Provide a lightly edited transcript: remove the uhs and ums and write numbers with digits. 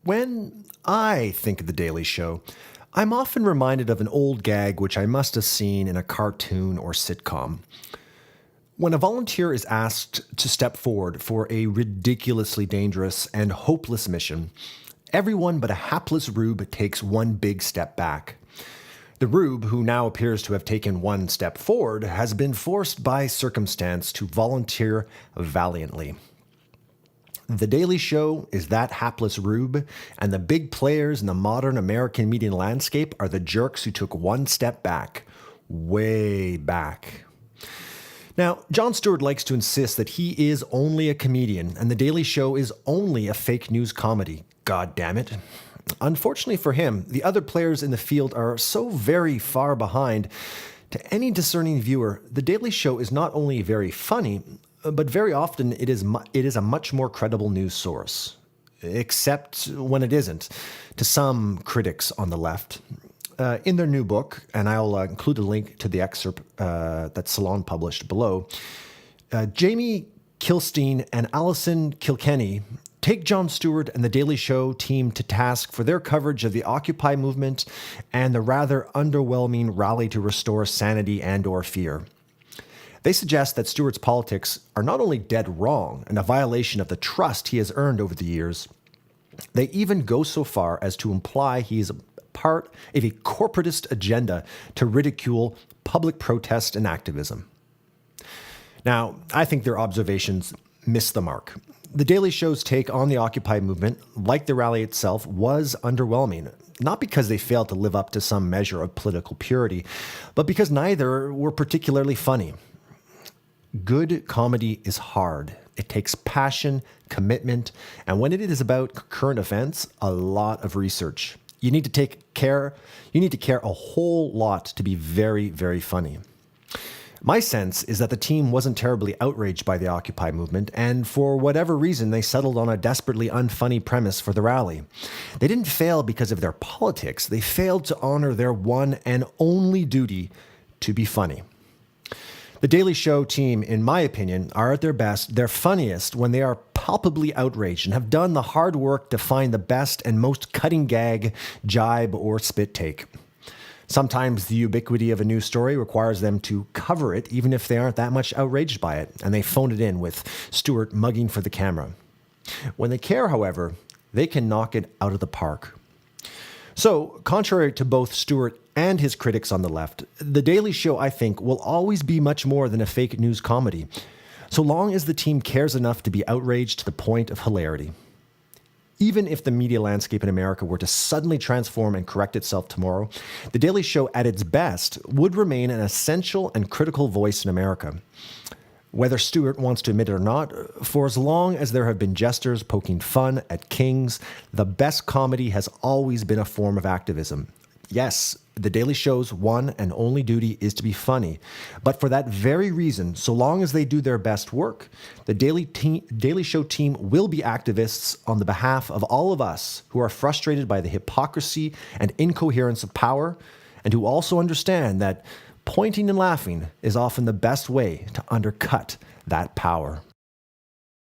When I think of The Daily Show, I'm often reminded of an old gag which I must have seen in a cartoon or sitcom. When a volunteer is asked to step forward for a ridiculously dangerous and hopeless mission, everyone but a hapless rube takes one big step back. The rube, who now appears to have taken one step forward, has been forced by circumstance to volunteer valiantly. The Daily Show is that hapless rube, and the big players in the modern American media landscape are the jerks who took one step back. Way back. Now, Jon Stewart likes to insist that he is only a comedian, and The Daily Show is only a fake news comedy. God damn it. Unfortunately for him, the other players in the field are so very far behind. To any discerning viewer, The Daily Show is not only very funny, but very often it is a much more credible news source. Except when it isn't, to some critics on the left. In their new book, and I'll include a link to the excerpt that Salon published below, Jamie Kilstein and Alison Kilkenny take Jon Stewart and The Daily Show team to task for their coverage of the Occupy movement and the rather underwhelming rally to restore sanity and/or fear. They suggest that Stewart's politics are not only dead wrong and a violation of the trust he has earned over the years, they even go so far as to imply he is part of a corporatist agenda to ridicule public protest and activism. Now, I think their observations miss the mark. The Daily Show's take on the Occupy movement, like the rally itself, was underwhelming. Not because they failed to live up to some measure of political purity, but because neither were particularly funny. Good comedy is hard. It takes passion, commitment, and when it is about current events, a lot of research. You need to care a whole lot to be very, very funny. My sense is that the team wasn't terribly outraged by the Occupy movement, and for whatever reason, they settled on a desperately unfunny premise for the rally. They didn't fail because of their politics. They failed to honor their one and only duty to be funny. The Daily Show team, in my opinion, are at their best, their funniest, when they are palpably outraged and have done the hard work to find the best and most cutting gag, jibe, or spit take. Sometimes the ubiquity of a news story requires them to cover it even if they aren't that much outraged by it, and they phone it in with Stewart mugging for the camera. When they care, however, they can knock it out of the park. So, contrary to both Stewart and his critics on the left, The Daily Show, I think, will always be much more than a fake news comedy, so long as the team cares enough to be outraged to the point of hilarity. Even if the media landscape in America were to suddenly transform and correct itself tomorrow, The Daily Show at its best would remain an essential and critical voice in America. Whether Stewart wants to admit it or not, for as long as there have been jesters poking fun at kings, the best comedy has always been a form of activism. Yes, The Daily Show's one and only duty is to be funny, but for that very reason, so long as they do their best work, the Daily Show team will be activists on the behalf of all of us who are frustrated by the hypocrisy and incoherence of power, and who also understand that pointing and laughing is often the best way to undercut that power.